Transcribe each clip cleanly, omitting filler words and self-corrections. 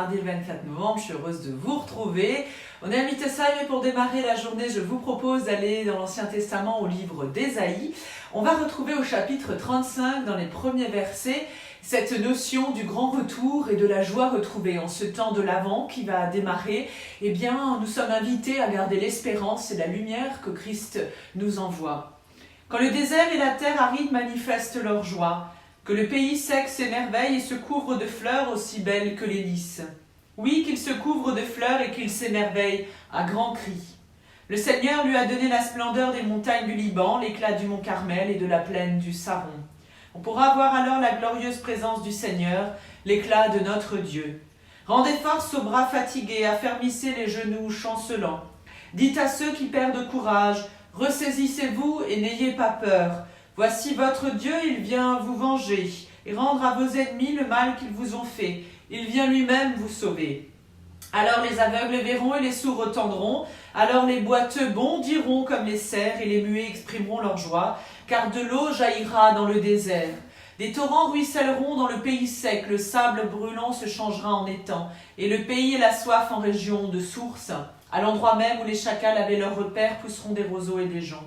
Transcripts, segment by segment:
mardi le 24 novembre, je suis heureuse de vous retrouver. On est à mi-Tessaï, mais pour démarrer la journée, je vous propose d'aller dans l'Ancien Testament au livre d'Ésaïe. On va retrouver au chapitre 35, dans les premiers versets, cette notion du grand retour et de la joie retrouvée. En ce temps de l'Avent qui va démarrer, eh bien, nous sommes invités à garder l'espérance et la lumière que Christ nous envoie. Quand le désert et la terre aride manifestent leur joie, que le pays sec s'émerveille et se couvre de fleurs aussi belles que les lys. Oui, qu'il se couvre de fleurs et qu'il s'émerveille à grands cris. Le Seigneur lui a donné la splendeur des montagnes du Liban, l'éclat du mont Carmel et de la plaine du Saron. On pourra voir alors la glorieuse présence du Seigneur, l'éclat de notre Dieu. Rendez force aux bras fatigués, affermissez les genoux chancelants. Dites à ceux qui perdent courage, ressaisissez-vous et n'ayez pas peur. Voici votre Dieu, il vient vous venger et rendre à vos ennemis le mal qu'ils vous ont fait. Il vient lui-même vous sauver. Alors les aveugles verront et les sourds entendront. Alors les boiteux bondiront comme les cerfs et les muets exprimeront leur joie, car de l'eau jaillira dans le désert. Des torrents ruisselleront dans le pays sec, le sable brûlant se changera en étang, et le pays et la soif en région de sources. À l'endroit même où les chacals avaient leur repère pousseront des roseaux et des joncs.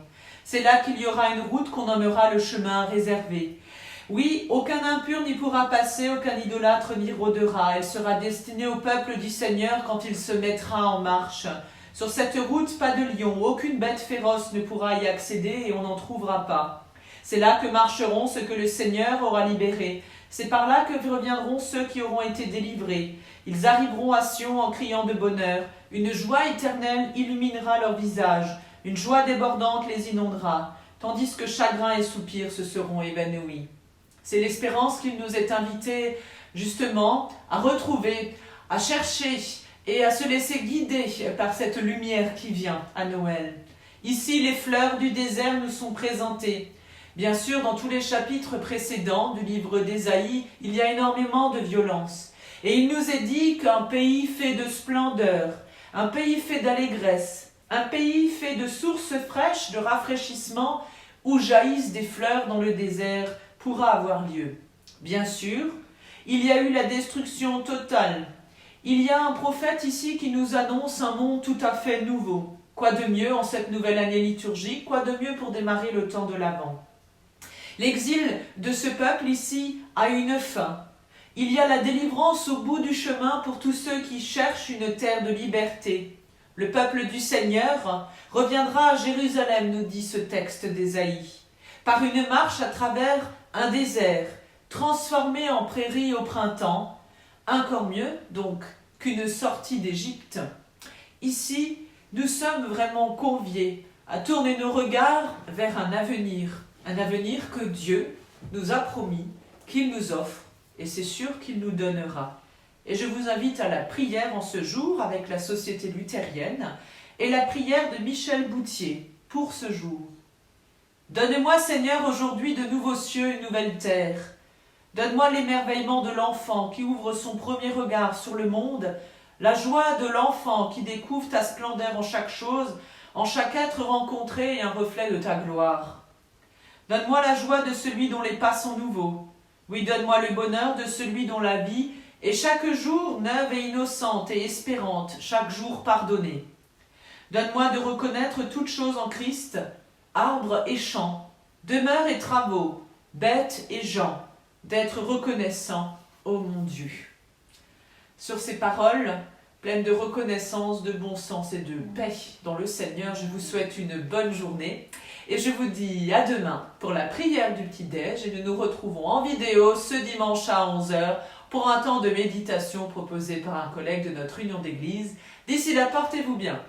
C'est là qu'il y aura une route qu'on nommera le chemin réservé. Oui, aucun impur n'y pourra passer, aucun idolâtre n'y rôdera. Elle sera destinée au peuple du Seigneur quand il se mettra en marche. Sur cette route, pas de lion, aucune bête féroce ne pourra y accéder et on n'en trouvera pas. C'est là que marcheront ceux que le Seigneur aura libérés. C'est par là que reviendront ceux qui auront été délivrés. Ils arriveront à Sion en criant de bonheur. Une joie éternelle illuminera leur visage. Une joie débordante les inondera, tandis que chagrin et soupir se seront évanouis. C'est l'espérance qu'il nous est invité justement à retrouver, à chercher et à se laisser guider par cette lumière qui vient à Noël. Ici, les fleurs du désert nous sont présentées. Bien sûr, dans tous les chapitres précédents du livre d'Ésaïe, il y a énormément de violence. Et il nous est dit qu'un pays fait de splendeur, un pays fait d'allégresse, un pays fait de sources fraîches, de rafraîchissement, où jaillissent des fleurs dans le désert, pourra avoir lieu. Bien sûr, il y a eu la destruction totale. Il y a un prophète ici qui nous annonce un monde tout à fait nouveau. Quoi de mieux en cette nouvelle année liturgique, quoi de mieux pour démarrer le temps de l'Avent. L'exil de ce peuple ici a une fin. Il y a la délivrance au bout du chemin pour tous ceux qui cherchent une terre de liberté. Le peuple du Seigneur reviendra à Jérusalem, nous dit ce texte d'Ésaïe, par une marche à travers un désert, transformé en prairie au printemps, encore mieux donc qu'une sortie d'Égypte. Ici, nous sommes vraiment conviés à tourner nos regards vers un avenir que Dieu nous a promis, qu'il nous offre, et c'est sûr qu'il nous donnera. Et je vous invite à la prière en ce jour avec la Société luthérienne et la prière de Michel Boutier pour ce jour. Donne-moi, Seigneur, aujourd'hui de nouveaux cieux, une nouvelle terre. Donne-moi l'émerveillement de l'enfant qui ouvre son premier regard sur le monde, la joie de l'enfant qui découvre ta splendeur en chaque chose, en chaque être rencontré et un reflet de ta gloire. Donne-moi la joie de celui dont les pas sont nouveaux. Oui, donne-moi le bonheur de celui dont la vie est chaque jour neuve et innocente et espérante, chaque jour pardonnée. Donne-moi de reconnaître toutes choses en Christ, arbres et champs, demeures et travaux, bêtes et gens, d'être reconnaissant, ô mon Dieu. Sur ces paroles, pleines de reconnaissance, de bon sens et de paix dans le Seigneur, je vous souhaite une bonne journée et je vous dis à demain pour la prière du petit-déj et nous nous retrouvons en vidéo ce dimanche à 11h pour un temps de méditation proposé par un collègue de notre union d'église. D'ici là, portez-vous bien.